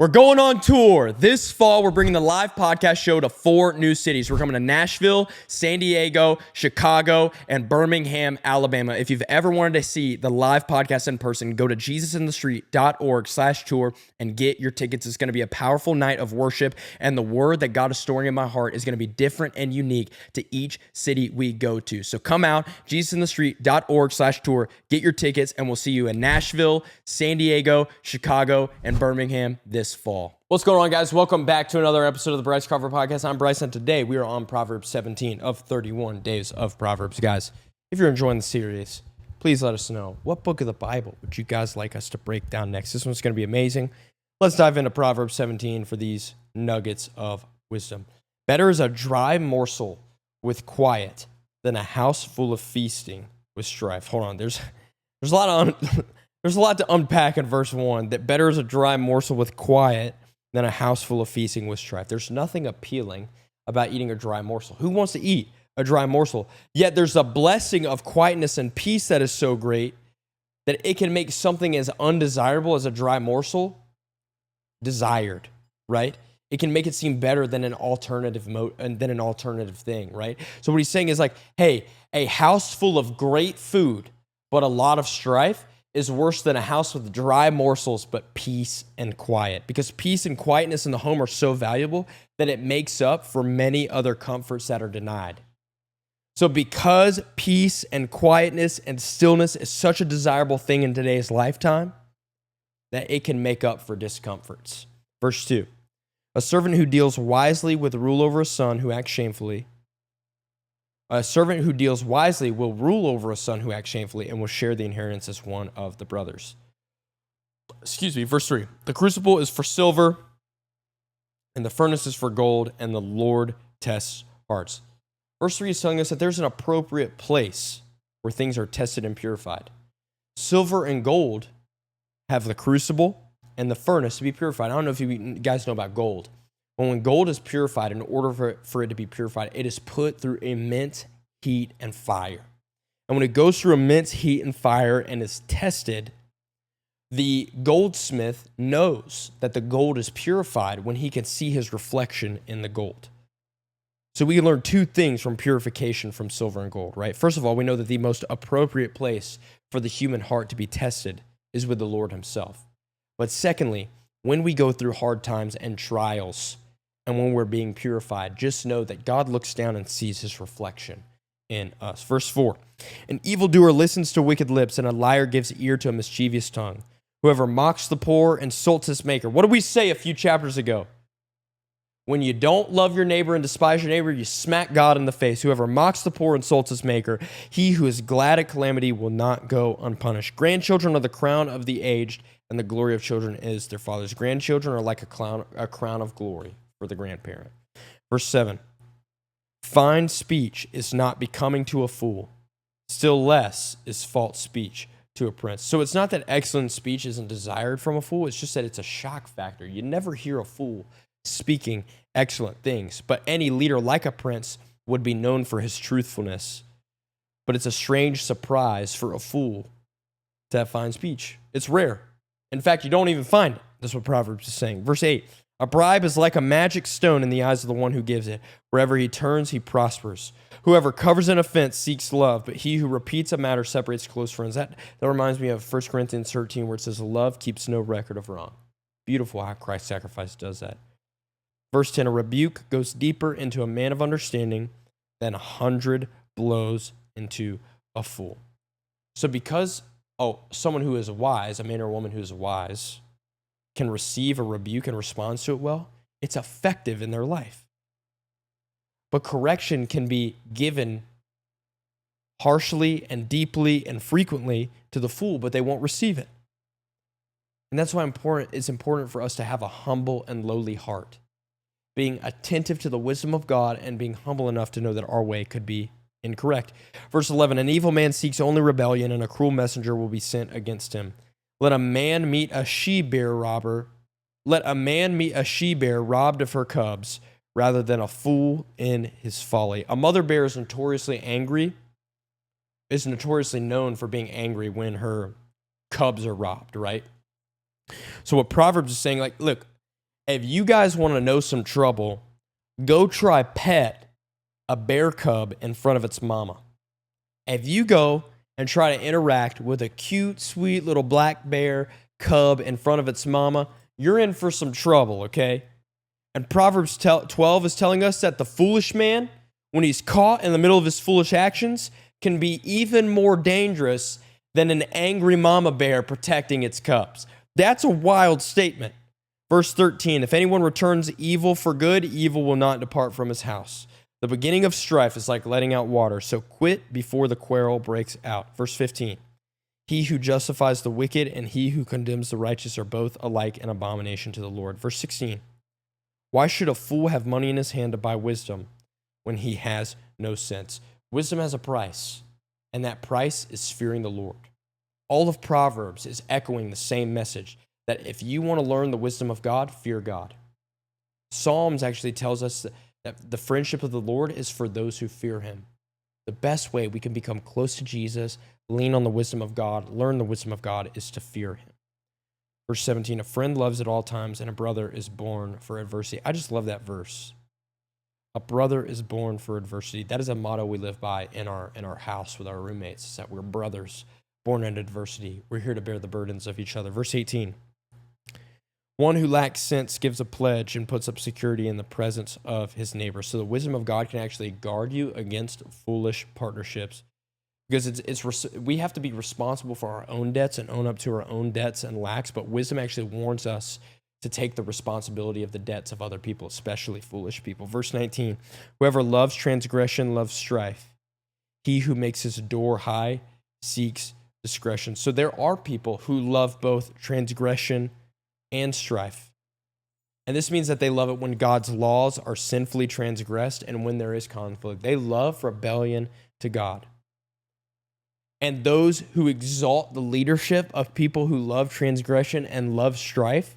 We're going on tour. This fall, we're bringing the live podcast show to 4 new cities. We're coming to Nashville, San Diego, Chicago, and Birmingham, Alabama. If you've ever wanted to see the live podcast in person, go to jesusinthestreet.org/tour and get your tickets. It's going to be a powerful night of worship, and the word that God is storing in my heart is going to be different and unique to each city we go to. So come out, jesusinthestreet.org/tour, get your tickets, and we'll see you in Nashville, San Diego, Chicago, and Birmingham this fall. What's going on, guys? Welcome back to another episode of the Bryce Crawford podcast. I'm Bryce, and today we are on Proverbs 17 of 31 days of Proverbs. Guys, if you're enjoying the series, please let us know what book of the Bible would you guys like us to break down next. This one's going to be amazing. Let's dive into Proverbs 17 for these nuggets of wisdom. Better is a dry morsel with quiet than a house full of feasting with strife. Hold on, there's a lot to unpack in verse 1, that better is a dry morsel with quiet than a house full of feasting with strife. There's nothing appealing about eating a dry morsel. Who wants to eat a dry morsel? Yet there's a blessing of quietness and peace that is so great that it can make something as undesirable as a dry morsel desired, right? It can make it seem better than an alternative thing, right? So what he's saying is like, hey, a house full of great food but a lot of strife is worse than a house with dry morsels, but peace and quiet. Because peace and quietness in the home are so valuable that it makes up for many other comforts that are denied. So because peace and quietness and stillness is such a desirable thing in today's lifetime, that it can make up for discomforts. Verse 2, a servant who deals wisely with rule over a son who acts shamefully. A servant who deals wisely will rule over a son who acts shamefully and will share the inheritance as one of the brothers. Verse 3. The crucible is for silver, and the furnace is for gold, and the Lord tests hearts. Verse 3 is telling us that there's an appropriate place where things are tested and purified. Silver and gold have the crucible and the furnace to be purified. I don't know if you guys know about gold. But when gold is purified, in order for it to be purified, it is put through immense heat and fire. And when it goes through immense heat and fire and is tested, the goldsmith knows that the gold is purified when he can see his reflection in the gold. So we can learn 2 things from purification from silver and gold, right? First of all, we know that the most appropriate place for the human heart to be tested is with the Lord himself. But secondly, when we go through hard times and trials, and when we're being purified, just know that God looks down and sees his reflection in us. Verse 4, an evildoer listens to wicked lips, and a liar gives ear to a mischievous tongue. Whoever mocks the poor insults his maker. What did we say a few chapters ago? When you don't love your neighbor and despise your neighbor, you smack God in the face. Whoever mocks the poor insults his maker. He who is glad at calamity will not go unpunished. Grandchildren are the crown of the aged, and the glory of children is their fathers. Grandchildren are like a crown of glory for the grandparent. Verse 7, fine speech is not becoming to a fool, still less is false speech to a prince. So it's not that excellent speech isn't desired from a fool, it's just that it's a shock factor. You never hear a fool speaking excellent things, but any leader like a prince would be known for his truthfulness. But it's a strange surprise for a fool to have fine speech. It's rare. In fact, you don't even find it. That's what Proverbs is saying. Verse 8, a bribe is like a magic stone in the eyes of the one who gives it. Wherever he turns, he prospers. Whoever covers an offense seeks love, but he who repeats a matter separates close friends. That reminds me of 1 Corinthians 13, where it says, love keeps no record of wrong. Beautiful how Christ's sacrifice does that. Verse 10, a rebuke goes deeper into a man of understanding than 100 blows into a fool. So because someone who is wise, a man or a woman who is wise, can receive a rebuke and respond to it well, it's effective in their life. But correction can be given harshly and deeply and frequently to the fool, but they won't receive it. And that's why it's important for us to have a humble and lowly heart, being attentive to the wisdom of God and being humble enough to know that our way could be incorrect. Verse 11, an evil man seeks only rebellion, and a cruel messenger will be sent against him. Let a man meet a she-bear robber. Let a man meet a she-bear robbed of her cubs, rather than a fool in his folly. A mother bear is notoriously known for being angry when her cubs are robbed, right? So what Proverbs is saying, like, look, If you guys want to know some trouble, go try pet a bear cub in front of its mama. If you go and try to interact with a cute, sweet little black bear cub in front of its mama, you're in for some trouble, okay? And Proverbs 12 is telling us that the foolish man, when he's caught in the middle of his foolish actions, can be even more dangerous than an angry mama bear protecting its cubs. That's a wild statement. Verse 13, if anyone returns evil for good, evil will not depart from his house. The beginning of strife is like letting out water, so quit before the quarrel breaks out. Verse 15, he who justifies the wicked and he who condemns the righteous are both alike an abomination to the Lord. Verse 16, why should a fool have money in his hand to buy wisdom when he has no sense? Wisdom has a price, and that price is fearing the Lord. All of Proverbs is echoing the same message, that if you want to learn the wisdom of God, fear God. Psalms actually tells us that the friendship of the Lord is for those who fear him. The best way we can become close to Jesus, lean on the wisdom of God, learn the wisdom of God, is to fear him. Verse 17, a friend loves at all times, and a brother is born for adversity. I just love that verse. A brother is born for adversity. That is a motto we live by in our house with our roommates, is that we're brothers born in adversity. We're here to bear the burdens of each other. Verse 18, one who lacks sense gives a pledge and puts up security in the presence of his neighbor. So the wisdom of God can actually guard you against foolish partnerships, because we have to be responsible for our own debts and own up to our own debts and lacks, but wisdom actually warns us to take the responsibility of the debts of other people, especially foolish people. Verse 19, whoever loves transgression loves strife. He who makes his door high seeks discretion. So there are people who love both transgression and strife. And this means that they love it when God's laws are sinfully transgressed and when there is conflict. They love rebellion to God. And those who exalt the leadership of people who love transgression and love strife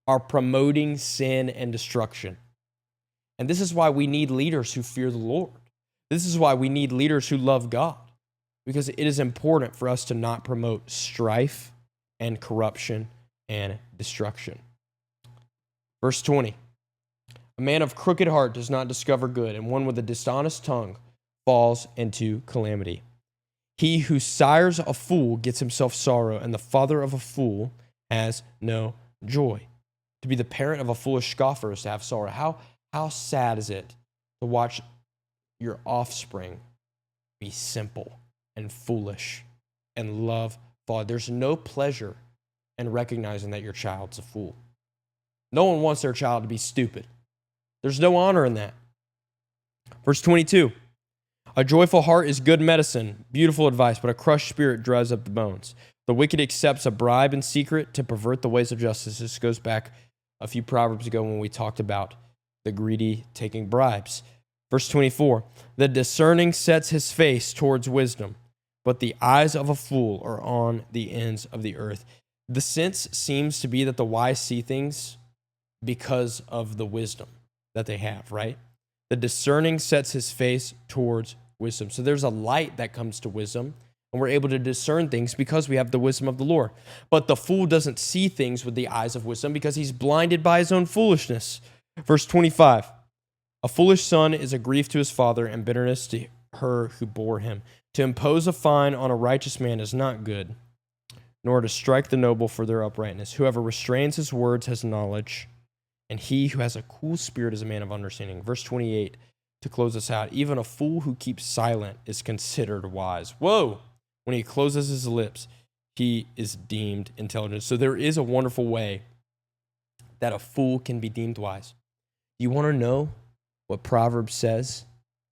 are promoting sin and destruction. And this is why we need leaders who fear the Lord. This is why we need leaders who love God, because it is important for us to not promote strife and corruption and destruction. Verse 20, a man of crooked heart does not discover good, and one with a dishonest tongue falls into calamity. He who sires a fool gets himself sorrow, and the father of a fool has no joy. To be the parent of a foolish scoffer is to have sorrow. How sad is it to watch your offspring be simple and foolish and love folly? There's no pleasure in recognizing that your child's a fool. No one wants their child to be stupid. There's no honor in that. Verse 22, a joyful heart is good medicine, beautiful advice, but a crushed spirit dries up the bones. The wicked accepts a bribe in secret to pervert the ways of justice. This goes back a few Proverbs ago when we talked about the greedy taking bribes. Verse 24, the discerning sets his face towards wisdom, but the eyes of a fool are on the ends of the earth. The sense seems to be that the wise see things because of the wisdom that they have, right? The discerning sets his face towards wisdom. So there's a light that comes to wisdom, and we're able to discern things because we have the wisdom of the Lord. But the fool doesn't see things with the eyes of wisdom because he's blinded by his own foolishness. Verse 25, a foolish son is a grief to his father and bitterness to her who bore him. To impose a fine on a righteous man is not good, nor to strike the noble for their uprightness. Whoever restrains his words has knowledge, and he who has a cool spirit is a man of understanding. Verse 28, to close us out, even a fool who keeps silent is considered wise. Whoa! When he closes his lips, he is deemed intelligent. So there is a wonderful way that a fool can be deemed wise. You want to know what Proverbs says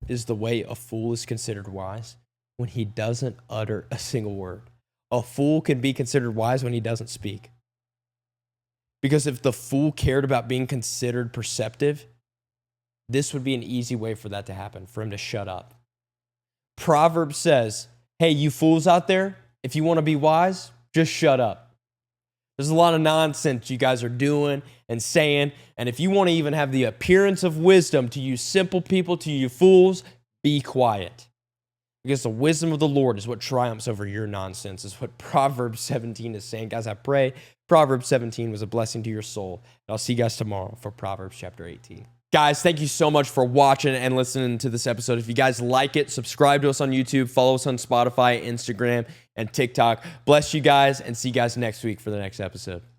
is the way a fool is considered wise? When he doesn't utter a single word. A fool can be considered wise when he doesn't speak. Because if the fool cared about being considered perceptive, this would be an easy way for that to happen, for him to shut up. Proverbs says, hey, you fools out there, if you want to be wise, just shut up. There's a lot of nonsense you guys are doing and saying, and if you want to even have the appearance of wisdom to you simple people, to you fools, be quiet. because the wisdom of the Lord is what triumphs over your nonsense, is what Proverbs 17 is saying. Guys, I pray Proverbs 17 was a blessing to your soul. And I'll see you guys tomorrow for Proverbs chapter 18. Guys, thank you so much for watching and listening to this episode. If you guys like it, subscribe to us on YouTube, follow us on Spotify, Instagram, and TikTok. Bless you guys, and see you guys next week for the next episode.